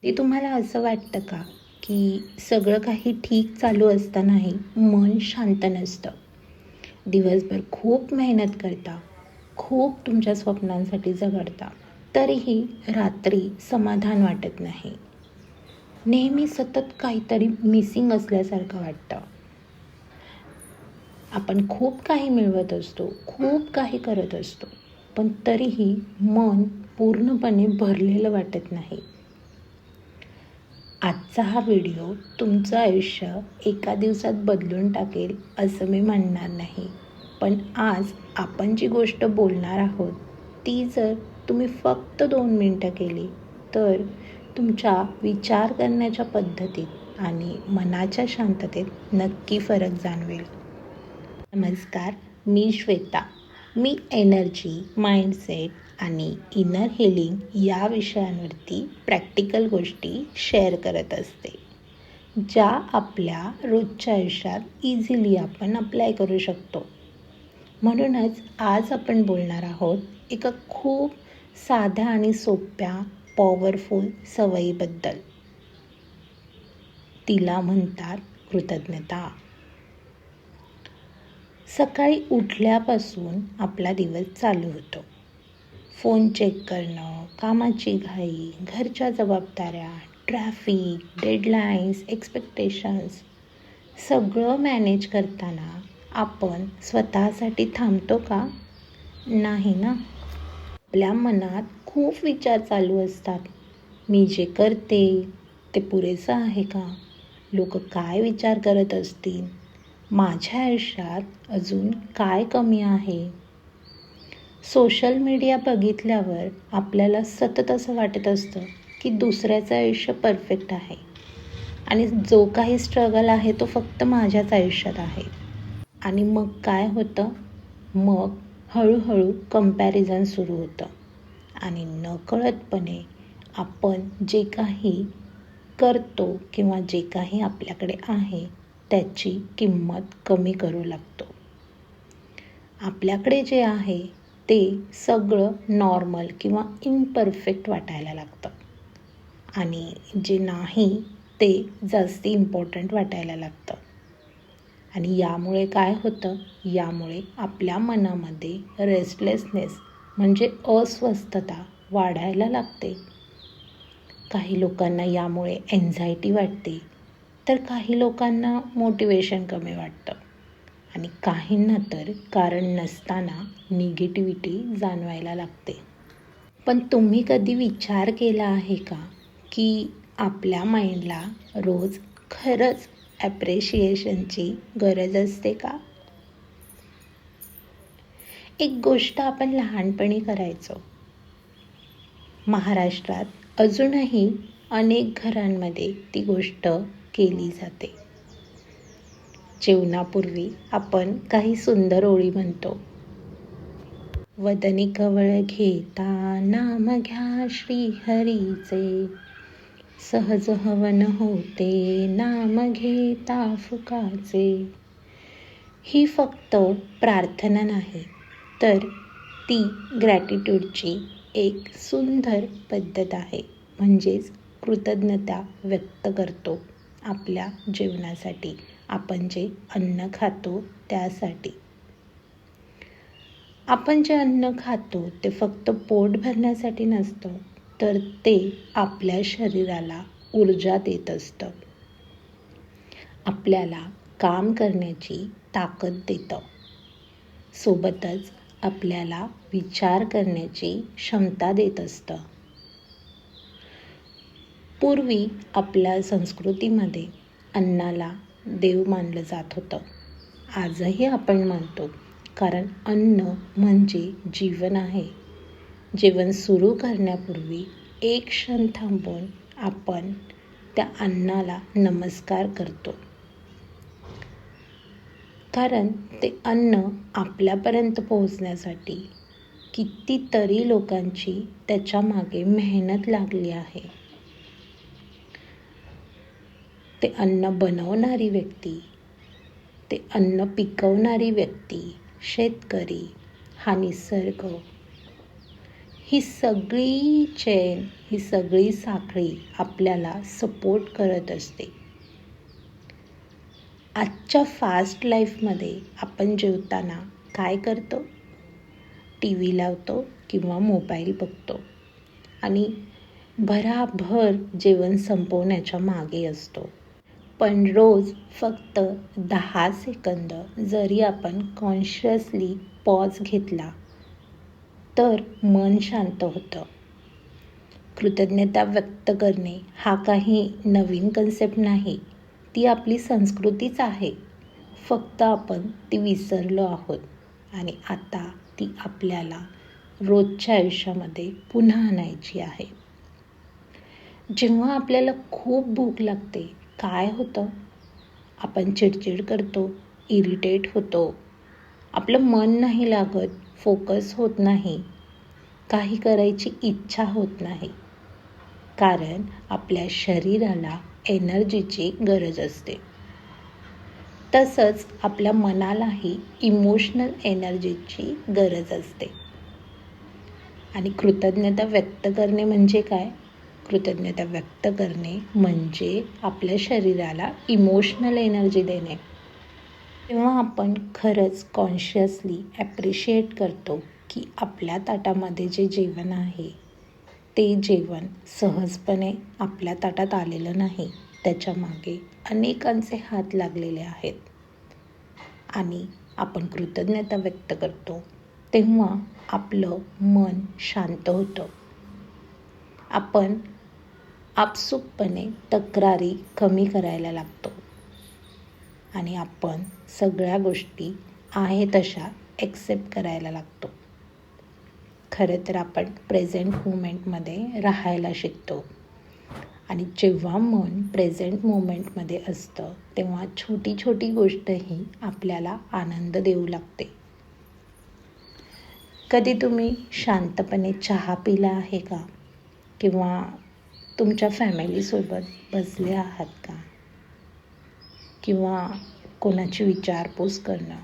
ते तुम्हाला असं वाटतं का, की सगळं काही ठीक चालू असतानाही मन शांत नसतं? दिवसभर खूप मेहनत करता, खूप तुमच्या स्वप्नांसाठी झगडता, तरीही रात्री समाधान वाटत नाही. नेहमी सतत काहीतरी मिसिंग असल्यासारखं वाटतं. आपण खूप काही मिळवत असतो, खूप काही करत असतो, पण तरीही मन पूर्णपणे भरलेलं वाटत नाही. आजचा हा व्हिडिओ तुमचं आयुष्य एका दिवसात बदलून टाकेल असं मी म्हणणार नाही. पण आज आपण जी गोष्ट बोलणार आहोत ती जर तुम्ही फक्त 2 मिनटं केली तर तुमच्या विचार करण्याच्या पद्धतीत आणि मनाच्या शांततेत नक्की फरक जाणवेल. नमस्कार, मी श्वेता. मी एनर्जी, माइंडसेट आणि इनर हिलिंग या विषयांवरती प्रॅक्टिकल गोष्टी शेअर करत असते, ज्या आपल्या रोजच्या आयुष्यात इझिली आपण अप्लाय करू शकतो. म्हणूनच आज आपण बोलणार आहोत एका खूप साध्या आणि सोप्या पॉवरफुल सवयीबद्दल. तिला म्हणतात कृतज्ञता. सकाळी उठल्यापासून आपला दिवस चालू होतो. फोन चेक करणं, कामाची घाई, घरच्या जबाबदाऱ्या, ट्रॅफिक, डेडलाईन्स, एक्सपेक्टेशन्स सगळं मॅनेज करताना आपण स्वतःसाठी थांबतो का? नाही ना. आपल्या मनात खूप विचार चालू असतात. मी जे करते ते पुरेसं आहे का? लोक काय विचार करत असतील? माझ्या आयुष्यात अजून काय कमी आहे? सोशल मीडिया बघितल्यावर आपल्याला सतत असं वाटत असतं की दुसऱ्याचं आयुष्य परफेक्ट आहे आणि जो काही स्ट्रगल आहे तो फक्त माझ्याच आयुष्यात आहे. आणि मग काय होतं? मग हळूहळू कंपॅरिझन सुरू होतं आणि नकळतपणे आपण जे काही करतो किंवा जे काही आपल्याकडे आहे त्याची किंमत कमी करू लागतो. आपल्याकडे जे आहे ते सगळं नॉर्मल किंवा इम्परफेक्ट वाटायला लागतं आणि जे नाही ते जास्त इम्पॉर्टंट वाटायला लागतं. आणि यामुळे काय होतं? यामुळे आपल्या मनामध्ये रेस्टलेसनेस म्हणजे अस्वस्थता वाढायला लागते. काही लोकांना यामुळे एन्झायटी वाटते, तर काही लोकांना मोटिवेशन कमी वाटतं आणि काहींना तर कारण नसताना निगेटिव्हिटी जाणवायला लागते. पण तुम्ही कधी विचार केला आहे का की आपल्या माइंडला रोज खरंच ॲप्रिशिएशनची गरज असते का? एक गोष्ट आपण लहानपणी करायचो. महाराष्ट्रात अजूनही अनेक घरांमध्ये ती गोष्ट केली जाते. जेवणापूर्वी आपण काही सुंदर ओळी म्हणतो. वदनी कवळ घेता नाम घ्या श्री हरीचे, सहज हवन होते नाम घेता फुकाचे. ही फक्त प्रार्थना नाही, तर ती ग्रॅटिट्यूडची एक सुंदर पद्धत आहे. म्हणजेच कृतज्ञता व्यक्त करतो आपल्या जेवणासाठी, आपण जे अन्न खातो त्यासाठी. आपण जे अन्न खातो ते फक्त पोट भरण्यासाठी नसतं, तर ते आपल्या शरीराला ऊर्जा देत असतं, आपल्याला काम करण्याची ताकद देतं, सोबतच आपल्याला विचार करण्याची क्षमता देत असतं. पूर्वी आपल्या संस्कृतीमध्ये अन्नाला देव मानलं जात होतं. आजही आपण मानतो, कारण अन्न म्हणजे जीवन आहे. जेवण सुरू करण्यापूर्वी एक क्षण थांबून आपण त्या अन्नाला नमस्कार करतो, कारण ते अन्न आपल्यापर्यंत पोहोचण्यासाठी कितीतरी लोकांची त्याच्या मागे मेहनत लागली आहे. ते अन्न बनवणारी व्यक्ती, ते अन्न पिकवणारी व्यक्ती, शेतकरी, हा निसर्ग, ही सगळी चेन, ही सगळी साखळी आपल्याला सपोर्ट करत असते. आजच्या फास्ट लाईफमध्ये आपण जेवताना काय करतो? TV लावतो किंवा मोबाईल बघतो आणि भराभर जेवण संपवण्याच्या मागे असतो. पण रोज फक्त 10 सेकंद जरी आपण कॉन्शियसली पॉज घेतला तर मन शांत होतं. कृतज्ञता व्यक्त करणे हा काही नवीन कन्सेप्ट नाही, ती आपली संस्कृतीच आहे. फक्त आपण ती विसरलो आहोत आणि आता ती आपल्याला रोजच्या आयुष्यामध्ये पुन्हा आणायची आहे. जेव्हा आपल्याला खूप भूक लागते, काय होतं? आपण चिडचिड करतो, इरिटेट होतो, आपलं मन नाही लागत, फोकस होत नाही, काही करायची इच्छा होत नाही. कारण आपल्या शरीराला एनर्जीची गरज असते. तसंच आपल्या मनालाही इमोशनल एनर्जीची गरज असते. आणि कृतज्ञता व्यक्त करणे म्हणजे काय? कृतज्ञता व्यक्त करणे म्हणजे आपल्या शरीराला इमोशनल एनर्जी देणे. तेव्हा आपण खरंच कॉन्शियसली ॲप्रिशिएट करतो की आपल्या ताटामध्ये जे जेवण आहे ते जेवण सहजपणे आपल्या ताटात आलेलं नाही. त्याच्यामागे अनेकांचे हात लागलेले आहेत. आणि आपण कृतज्ञता व्यक्त करतो तेव्हा आपलं मन शांत होतं. आपण आपसुकपणे तक्रारी कमी करायला लागतो आणि आपण सगळ्या गोष्टी आहे तशा ॲक्सेप्ट करायला लागतो. खरं तर आपण प्रेझेंट मोमेंटमध्ये राहायला शिकतो आणि जेव्हा मन प्रेझेंट मोमेंटमध्ये असतं तेव्हा छोटी छोटी गोष्टही आपल्याला आनंद देऊ लागते. कधी तुम्ही शांतपणे चहा पिला आहे का? किंवा तुमच्या फॅमिलीसोबत बसले आहात का? किंवा कोणाची विचारपूस करणं.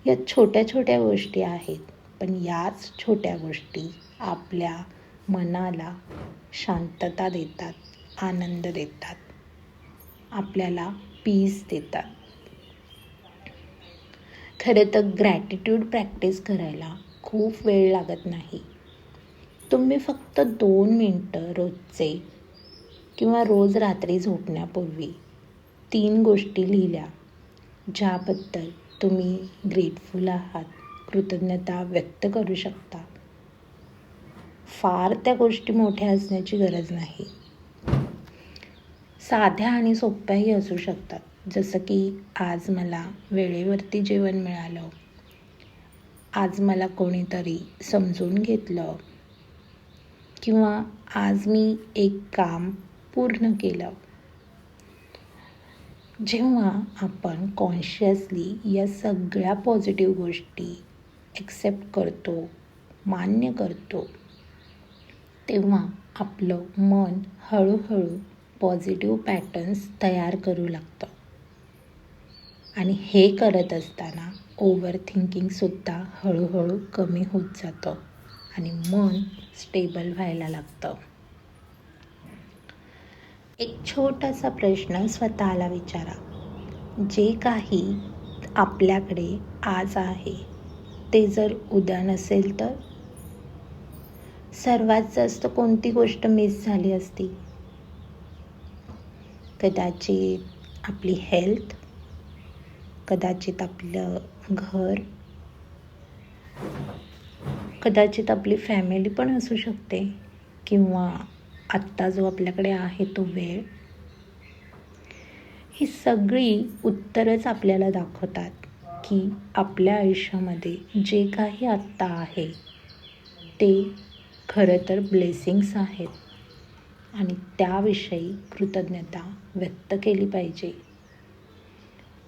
या छोट्या छोट्या गोष्टी आहेत, पण याच छोट्या गोष्टी आपल्या मनाला शांतता देतात, आनंद देतात, आपल्याला पीस देतात. खरं तर ग्रॅटिट्यूड प्रॅक्टिस करायला खूप वेळ लागत नाही. तुम्ही फक्त 2 मिनटं रोजचे किंवा रोज रात्री झोपण्यापूर्वी 3 गोष्टी लिहिल्या ज्याबद्दल तुम्ही ग्रेटफुल आहात, कृतज्ञता व्यक्त करू शकता. फार त्या गोष्टी मोठ्या असण्याची गरज नाही. साध्या आणि सोप्याही असू शकतात. जसं की आज मला वेळेवरती जेवण मिळालं, आज मला कोणीतरी समजून घेतलं, किंवा आज मी एक काम पूर्ण केलं. जेव्हा आपण कॉन्शियसली या सगळ्या पॉझिटिव्ह गोष्टी ॲक्सेप्ट करतो, मान्य करतो, तेव्हा आपलं मन हळूहळू पॉझिटिव्ह पॅटर्न्स तयार करू लागतं. आणि हे करत असताना ओव्हर थिंकिंगसुद्धा हळूहळू कमी होत जातं आणि मन स्टेबल व्हायला लागतं. एक छोटासा प्रश्न स्वतःला विचारा. जे काही आपल्याकडे आज आहे ते जर उद्या नसेल तर? सर्वात जास्त कोणती गोष्ट मिस झाली असती? कदाचित आपली हेल्थ, कदाचित आपलं घर, कदाचित आपली फॅमिली पण असू शकते, किंवा आत्ता जो आपल्याकडे आहे तो वेळ. ही सगळी उत्तरच आपल्याला दाखवतात की आपल्या आयुष्यामध्ये जे काही आत्ता आहे ते खरं तर ब्लेसिंग्स आहेत आणि त्याविषयी कृतज्ञता व्यक्त केली पाहिजे.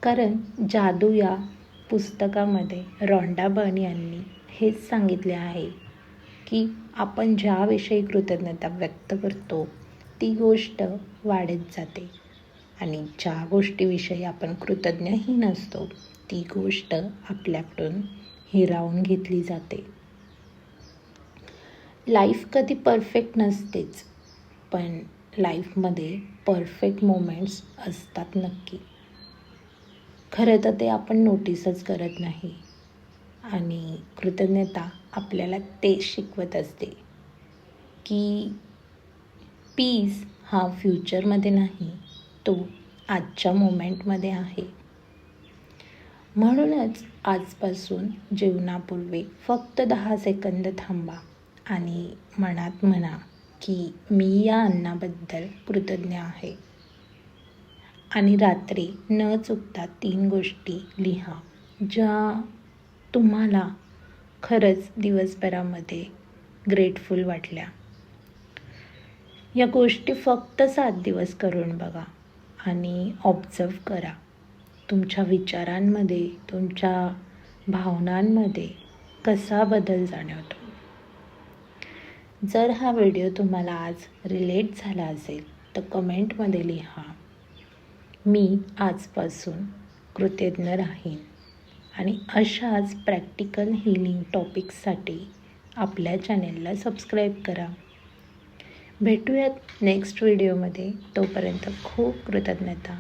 कारण जादू या पुस्तकामध्ये रॉन्डा बर्न यांनी हेच सांगितले आहे की आपण ज्याविषयी कृतज्ञता व्यक्त करतो ती गोष्ट वाढत जाते आणि ज्या गोष्टीविषयी आपण कृतज्ञही नसतो ती गोष्ट आपल्याकडून हिरावून घेतली जाते. लाईफ कधी परफेक्ट नसतेच, पण लाईफमध्ये परफेक्ट मोमेंट्स असतात नक्की. खरं तर ते आपण नोटीसच करत नाही आणि कृतज्ञता आपल्याला ते शिकवत असते की पीस हा फ्युचरमध्ये नाही, तो आजच्या मोमेंटमध्ये आहे. म्हणूनच आजपासून जेवणापूर्वी फक्त 10 सेकंद थांबा आणि मनात म्हणा की मी या अन्नाबद्दल कृतज्ञ आहे. आणि रात्री न चुकता 3 गोष्टी लिहा ज्या तुम्हाला खरंच दिवसभरामध्ये ग्रेटफुल वाटल्या. या गोष्टी फक्त 7 दिवस करून बघा आणि ऑब्झर्व करा. तुमच्या विचारांमध्ये, तुमच्या भावनांमध्ये कसा बदल जाणवतो. जर हा व्हिडिओ तुम्हाला आज रिलेट झाला असेल तर कमेंटमध्ये लिहा, मी आजपासून कृतज्ञ राहीन. आणि अशाच प्रॅक्टिकल हीलिंग टॉपिक्ससाठी आपल्या चॅनेलला सबस्क्राईब करा. भेटूयात नेक्स्ट व्हिडिओमध्ये. तोपर्यंत खूप कृतज्ञता.